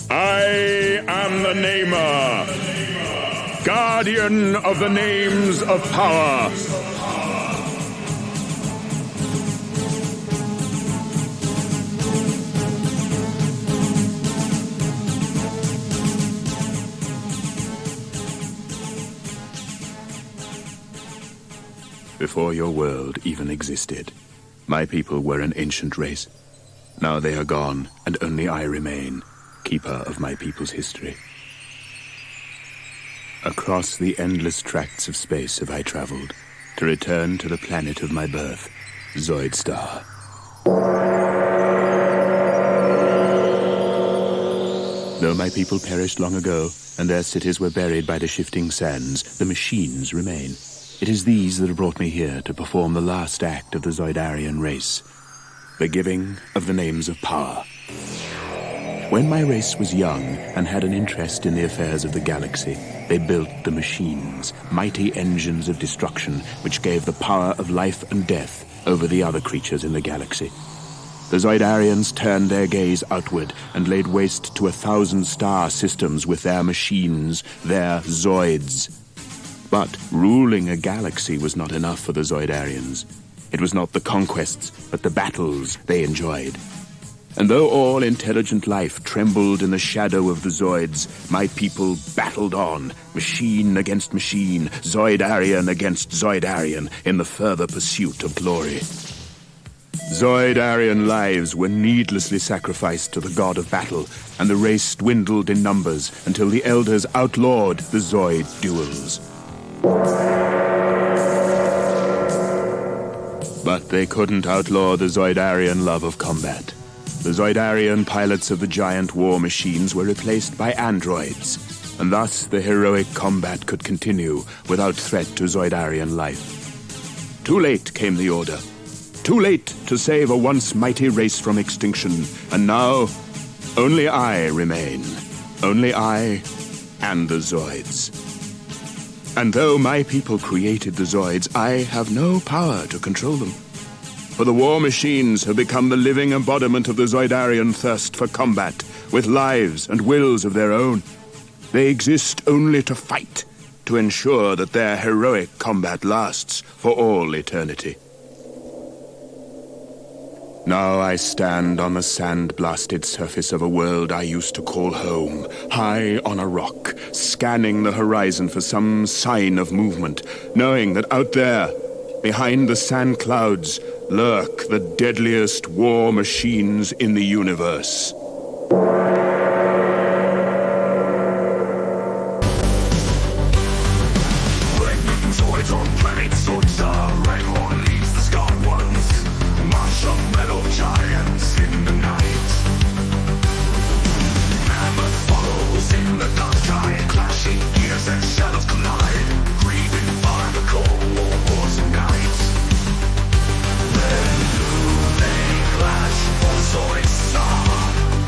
I am the Namer, guardian of the names of power. Before your world even existed, my people were an ancient race. Now they are gone, and only I remain, keeper of my people's history. Across the endless tracts of space have I traveled, to return to the planet of my birth, Zoidstar. Though my people perished long ago, and their cities were buried by the shifting sands, the machines remain. It is these that have brought me here to perform the last act of the Zoidarian race, the giving of the names of power. When my race was young and had an interest in the affairs of the galaxy, they built the machines, mighty engines of destruction which gave the power of life and death over the other creatures in the galaxy. The Zoidarians turned their gaze outward and laid waste to 1,000 star systems with their machines, their Zoids. But ruling a galaxy was not enough for the Zoidarians. It was not the conquests, but the battles they enjoyed. And though all intelligent life trembled in the shadow of the Zoids, my people battled on, machine against machine, Zoidarian against Zoidarian, in the further pursuit of glory. Zoidarian lives were needlessly sacrificed to the god of battle, and the race dwindled in numbers until the elders outlawed the Zoid duels. But they couldn't outlaw the Zoidarian love of combat. The Zoidarian pilots of the giant war machines were replaced by androids, and thus the heroic combat could continue without threat to Zoidarian life. Too late came the order. Too late to save a once mighty race from extinction, and now only I remain. Only I and the Zoids. And though my people created the Zoids, I have no power to control them. For the war machines have become the living embodiment of the Zoidarian thirst for combat, with lives and wills of their own. They exist only to fight, to ensure that their heroic combat lasts for all eternity. Now I stand on the sand-blasted surface of a world I used to call home, high on a rock, scanning the horizon for some sign of movement, knowing that out there, behind the sand clouds, lurk the deadliest war machines in the universe. Zoids on planet Zoidstar, red horn leads the scarred ones. March of metal giants in the night. Mammoth follows in the dark sky, clashing gears and shadows collide. Grieving by the cold wars and nights. When do they clash for Zoidstar?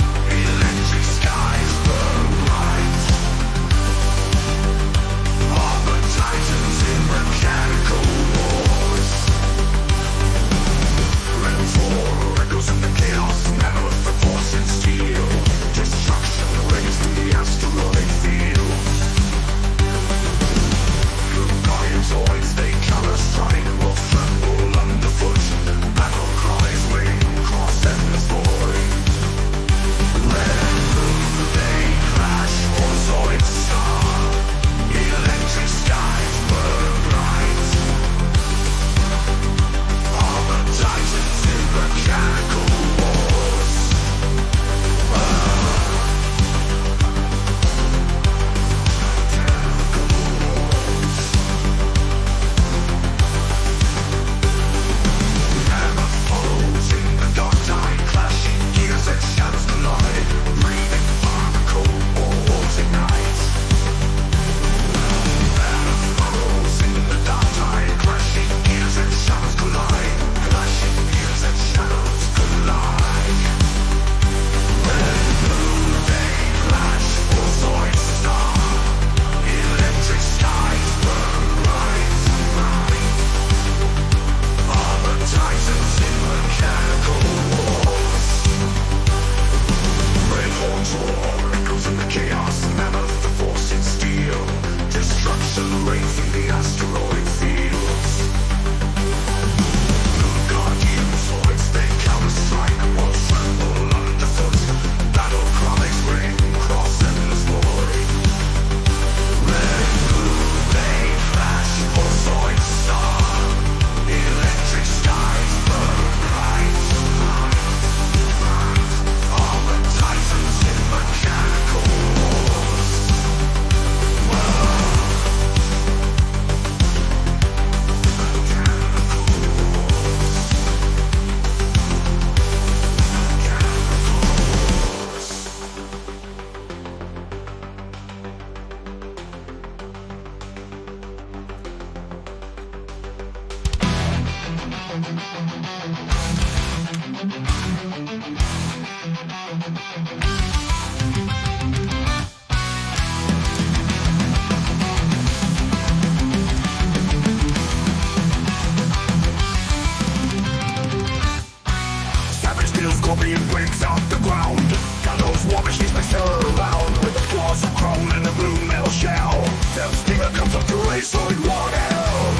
Savage steel scorpion breaks off the ground. Got those war machines they stir around with the claws of chrome and a blue metal shell. Their stinger comes up to race Zoid war hell.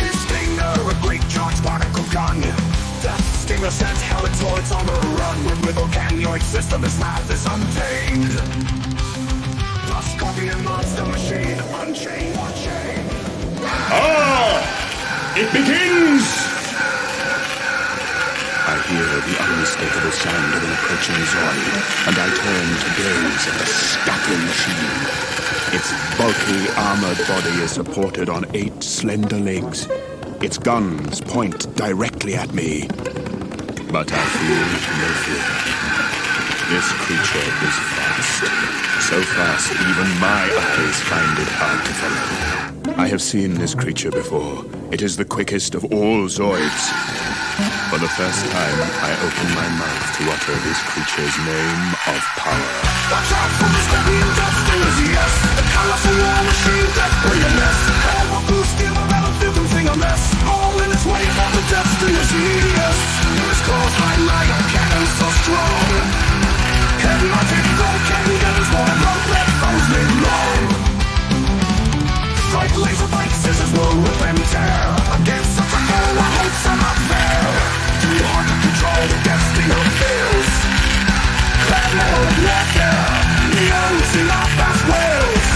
His stinger, a great charge particle gun. Death stinger sends Helitoids on the run. With volcanoid system, his math is untamed. The scorpion monster machine, unchained, unchained. It begins! I hear the unmistakable sound of an approaching Zoid, and I turn to gaze at the scattering machine. Its bulky, armored body is supported on 8 slender legs. Its guns point directly at me. But I feel no fear. This creature is fast. So fast, even my eyes find it hard to follow. I have seen this creature before. It is the quickest of all Zoids. For the first time, I open my mouth to utter this creature's name of power. Watch out for the scorpion death stingers, yes. The colossal war machine death bring a mess. All the blue steel the battlefield and thing a mess. All in its way for the death stingers, yes. His claws highlight a cannon so strong. Hypnotic volcanic guns won't run, let foes live long. Strike laser bite scissors will rip and tear. Against such a foe, our hopes are not fair. Too hard to control the death stinger feels. Clamor of warfare, neons in our fast wheels.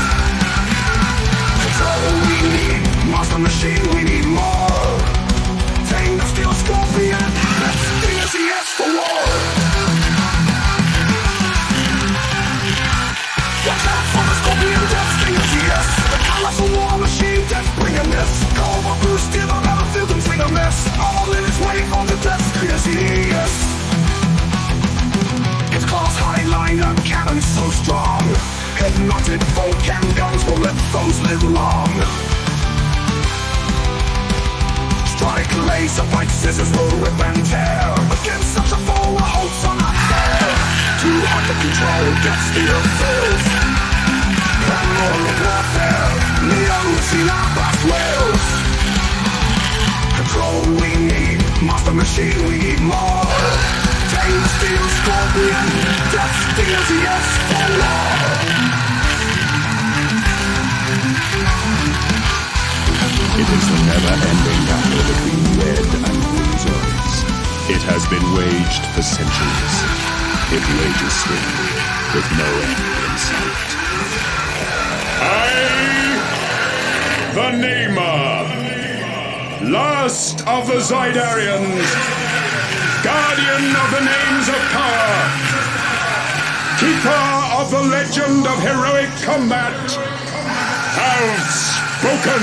Control we need, monster machine we need more. Tame the steel scorpion, death stingers yes for war. Watch out for the scorpion death stingers, yes. The colossal war machine death bring a mess. Call the blue steel the battlefield and sing a mess. All in its way for the death stingers, yes. Its claws highline a cannon so strong. Hypnotic volcan guns will let foes live long. Strike laser bite scissors will rip and tear. Against such a foe our hopes are not fair. Too hard to control, death stinger fills. Clamor of warfare, neons in our fast wheels. Control we need, monster machine we need more. Tame the steel scorpion, death stingers yes for war. It is the never-ending battle between red and blue Zoids. It has been waged for centuries. It rages still, with no end in sight. The Namer, last of the Zoidarians, guardian of the names of power, keeper of the legend of heroic combat, have spoken.